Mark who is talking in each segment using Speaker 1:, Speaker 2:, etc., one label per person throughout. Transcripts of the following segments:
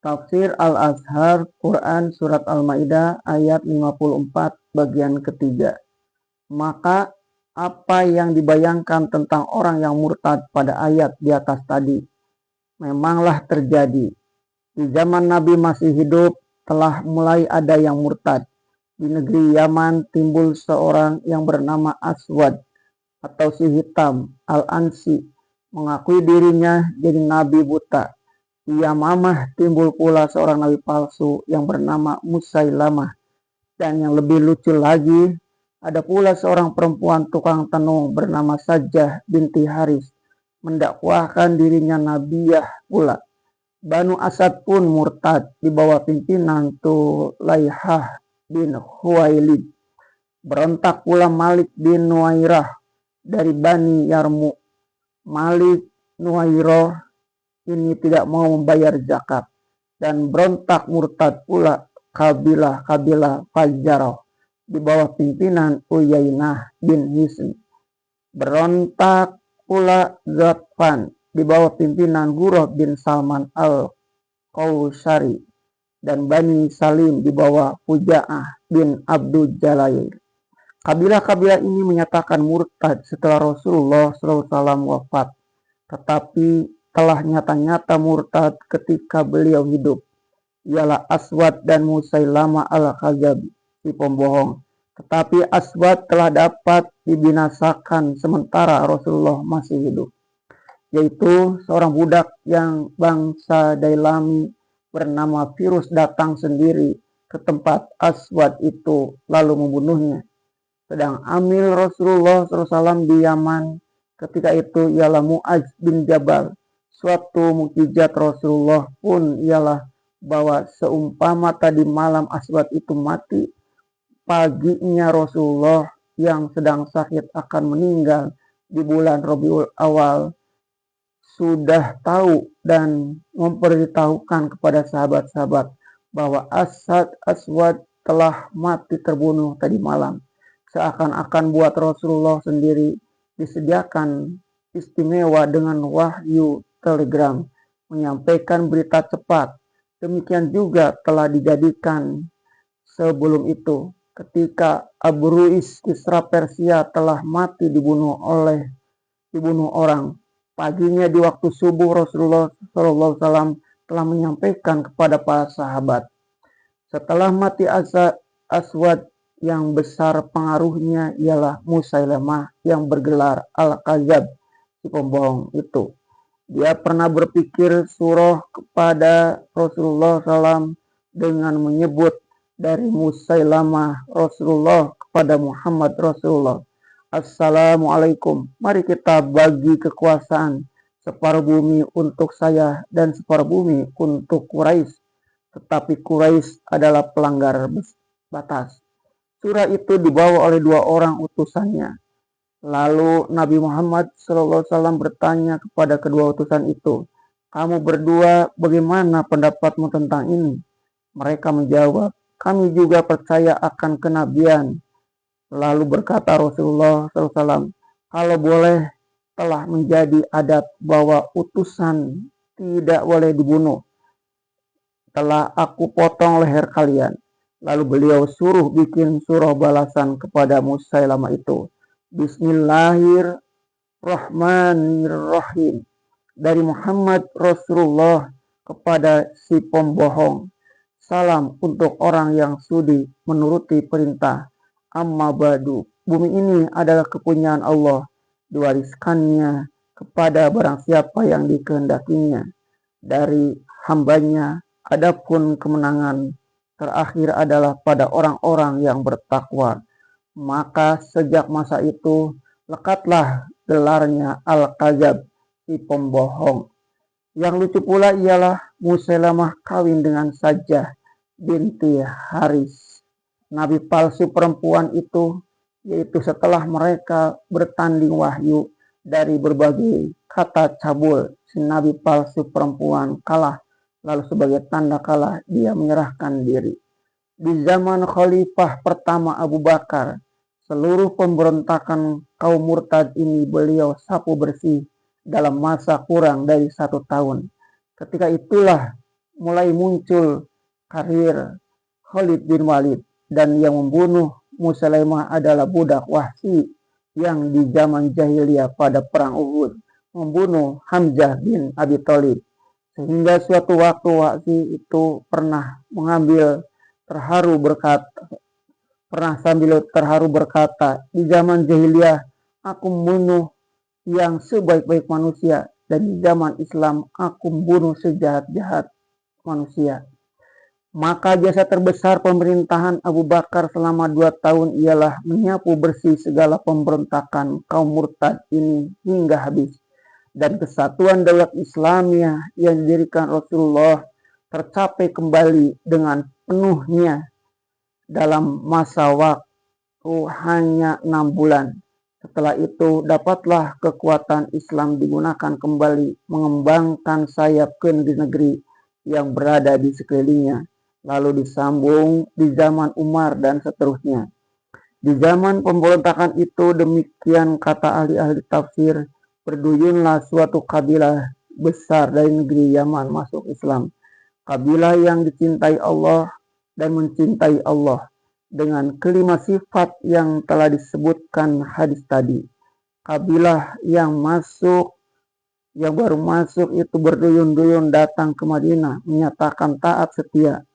Speaker 1: Tafsir Al-Azhar Quran Surat Al-Maidah ayat 54 bagian ketiga. Maka apa yang dibayangkan tentang orang yang murtad pada ayat di atas tadi memanglah terjadi. Di zaman Nabi masih hidup telah mulai ada yang murtad. Di negeri Yaman timbul seorang yang bernama Aswad atau si hitam Al-Ansi, mengakui dirinya jadi nabi buta. Di Yamamah timbul pula seorang nabi palsu yang bernama Musailamah. Dan yang lebih lucu lagi, ada pula seorang perempuan tukang tenung bernama Sajjah binti Haris, mendakwahkan dirinya nabiyah pula. Banu Asad pun murtad di bawah pimpinan Tulaihah bin Huwailid. Berontak pula Malik bin Nuwairah dari Bani Yarmu. Malik Nuwairah ini tidak mau membayar zakat, dan berontak murtad pula kabilah Fajarah di bawah pimpinan Uyainah bin Hisn. Berontak pula Ghatfan di bawah pimpinan Gurah bin Salman al-Qausari, dan Bani Salim di bawah Fuja'ah bin Abdul Jalail. Kabilah-kabilah ini menyatakan murtad setelah Rasulullah SAW wafat, tetapi telah nyata-nyata murtad ketika beliau hidup, ialah Aswad dan Musailamah al-Kadzab, si pembohong. Tetapi Aswad telah dapat dibinasakan sementara Rasulullah masih hidup, yaitu seorang budak yang bangsa Dailami bernama Virus datang sendiri ke tempat Aswad itu lalu membunuhnya. Sedang amil Rasulullah SAW di Yaman ketika itu ialah Mu'adz bin Jabal. Suatu mukjizat Rasulullah pun ialah bahwa seumpama tadi malam Aswad itu mati, paginya Rasulullah yang sedang sakit akan meninggal di bulan Rabiul Awal sudah tahu dan memberitahukan kepada sahabat-sahabat bahwa Aswad telah mati terbunuh tadi malam. Seakan-akan buat Rasulullah sendiri disediakan istimewa dengan wahyu telegram menyampaikan berita cepat. Demikian juga telah dijadikan sebelum itu ketika Abu Ruis Kisra Persia telah mati dibunuh orang. Paginya di waktu subuh Rasulullah SAW telah menyampaikan kepada para sahabat. Setelah mati Aswad, yang besar pengaruhnya ialah Musailamah yang bergelar Al-Kadzab, si pembohong itu. Dia pernah berpikir surah kepada Rasulullah SAW dengan menyebut dari Musailamah Rasulullah kepada Muhammad Rasulullah. Assalamualaikum, mari kita bagi kekuasaan, separuh bumi untuk saya dan separuh bumi untuk Quraisy. Tetapi Quraisy adalah pelanggar batas. Surah itu dibawa oleh dua orang utusannya. Lalu Nabi Muhammad SAW bertanya kepada kedua utusan itu, kamu berdua bagaimana pendapatmu tentang ini? Mereka menjawab, kami juga percaya akan kenabian. Lalu berkata Rasulullah SAW, kalau boleh, telah menjadi adat bahwa utusan tidak boleh dibunuh. Telah aku potong leher kalian. Lalu beliau suruh bikin surah balasan kepada Musailamah itu. Bismillahirrahmanirrahim. Dari Muhammad Rasulullah kepada si pembohong. Salam untuk orang yang sudi menuruti perintah. Amma ba'du. Bumi ini adalah kepunyaan Allah. Diwariskannya kepada barang siapa yang dikehendakinya dari hambanya. Adapun kemenangan terakhir adalah pada orang-orang yang bertakwa. Maka sejak masa itu lekatlah gelarnya Al-Kadzab, si pembohong. Yang lucu pula ialah Musailamah kawin dengan Sajjah binti Haris, nabi palsu perempuan itu, yaitu setelah mereka bertanding wahyu dari berbagai kata cabul, si nabi palsu perempuan kalah. Lalu sebagai tanda kalah dia menyerahkan diri. Di zaman khalifah pertama Abu Bakar, seluruh pemberontakan kaum murtad ini beliau sapu bersih dalam masa kurang dari 1 tahun. Ketika itulah mulai muncul karir Khalid bin Walid, dan yang membunuh Musailamah adalah budak Wahsy yang di zaman jahiliyah pada perang Uhud membunuh Hamzah bin Abi Thalib. Sehingga suatu waktu Wahsy itu pernah sambil terharu berkata, di zaman jahiliyah aku membunuh yang sebaik-baik manusia, dan di zaman Islam aku membunuh sejahat-jahat manusia. Maka jasa terbesar pemerintahan Abu Bakar selama 2 tahun ialah menyapu bersih segala pemberontakan kaum murtad ini hingga habis. Dan kesatuan daulat Islamiyah yang didirikan Rasulullah tercapai kembali dengan penuhnya dalam masa waktu hanya 6 bulan. Setelah itu dapatlah kekuatan Islam digunakan kembali mengembangkan sayap ke negeri-negeri yang berada di sekelilingnya. Lalu disambung di zaman Umar dan seterusnya. Di zaman pemberontakan itu, demikian kata ahli-ahli tafsir, berduyunlah suatu kabilah besar dari negeri Yaman masuk Islam. Kabilah yang dicintai Allah dan mencintai Allah dengan kelima sifat yang telah disebutkan hadis tadi. Kabilah yang baru masuk itu berduyun-duyun datang ke Madinah menyatakan taat setia,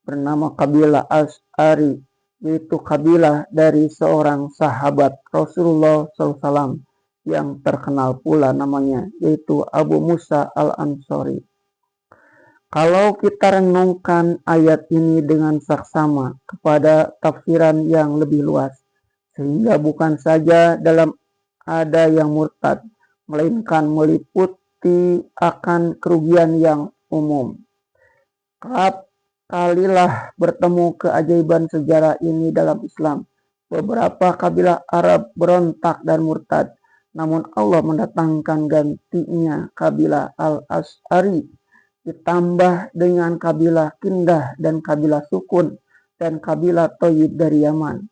Speaker 1: bernama kabilah Asy'ari, yaitu kabilah dari seorang sahabat Rasulullah SAW yang terkenal pula namanya, yaitu Abu Musa al-Ansari. Kalau kita renungkan ayat ini dengan saksama kepada tafsiran yang lebih luas, sehingga bukan saja dalam ada yang murtad, melainkan meliputi akan kerugian yang umum. Kerap kalilah bertemu keajaiban sejarah ini dalam Islam. Beberapa kabilah Arab berontak dan murtad, namun Allah mendatangkan gantinya kabilah Al-Asy'ari, ditambah dengan kabilah Kindah dan kabilah Sukun dan kabilah Thayyib dari Yaman.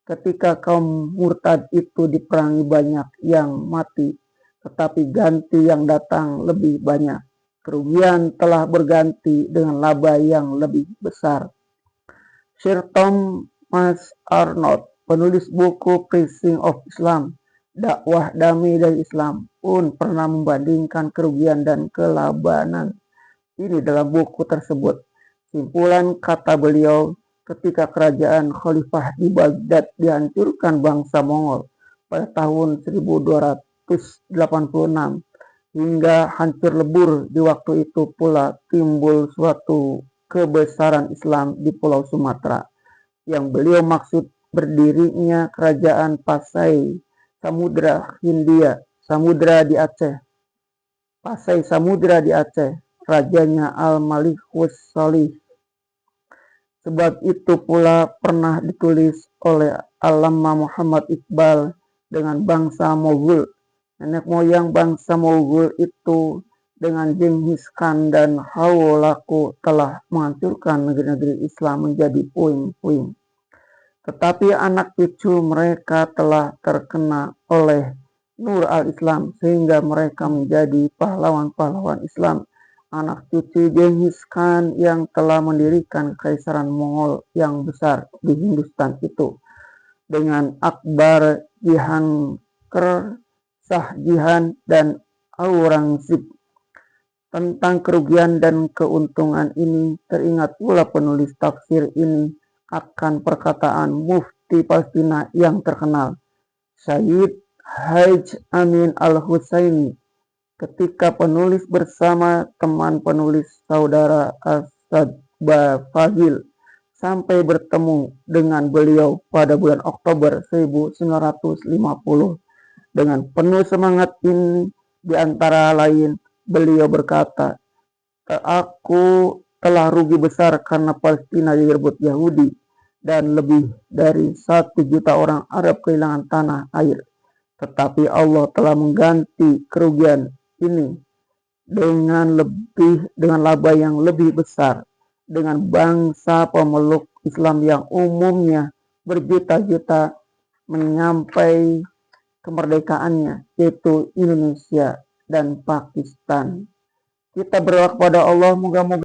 Speaker 1: Ketika kaum murtad itu diperangi banyak yang mati, tetapi ganti yang datang lebih banyak. Kerugian telah berganti dengan laba yang lebih besar. Sir Thomas Arnold, penulis buku Preaching of Islam, dakwah damai dari Islam, pun pernah membandingkan kerugian dan kelabanan ini dalam buku tersebut. Simpulan kata beliau, ketika kerajaan Khalifah di Baghdad dihancurkan bangsa Mongol pada tahun 1286, hingga hancur lebur di waktu itu pula timbul suatu kebesaran Islam di Pulau Sumatera, yang beliau maksud berdirinya kerajaan Pasai Samudra Hindia, Pasai Samudra di Aceh, rajanya Al-Malikus Salih. Sebab itu pula pernah ditulis oleh Allama Muhammad Iqbal dengan bangsa Moghul. Nenek moyang bangsa Moghul itu dengan Genghis Khan dan Hulagu telah menghancurkan negeri-negeri Islam menjadi puing-puing. Tetapi anak cucu mereka telah terkena oleh nur al-Islam sehingga mereka menjadi pahlawan-pahlawan Islam. Anak cucu Genghis Khan yang telah mendirikan kekaisaran Mongol yang besar di Hindustan itu, dengan Akbar Jahangir, Shah Jahan, dan Aurangzeb. Tentang kerugian dan keuntungan ini teringat pula penulis tafsir ini akan perkataan Mufti Palestina yang terkenal, Sayyid Hajj Amin Al-Husaini, ketika penulis bersama teman penulis saudara Asad Fahil sampai bertemu dengan beliau pada bulan Oktober 1950. Dengan penuh semangat ini, di antara lain, beliau berkata, aku telah rugi besar karena Palestina direbut Yahudi dan lebih dari 1 juta orang Arab kehilangan tanah air. Tetapi Allah telah mengganti kerugian ini dengan laba yang lebih besar, dengan bangsa pemeluk Islam yang umumnya berjuta-juta menyampai kemerdekaannya, yaitu Indonesia dan Pakistan. Kita berdoa kepada Allah, moga-moga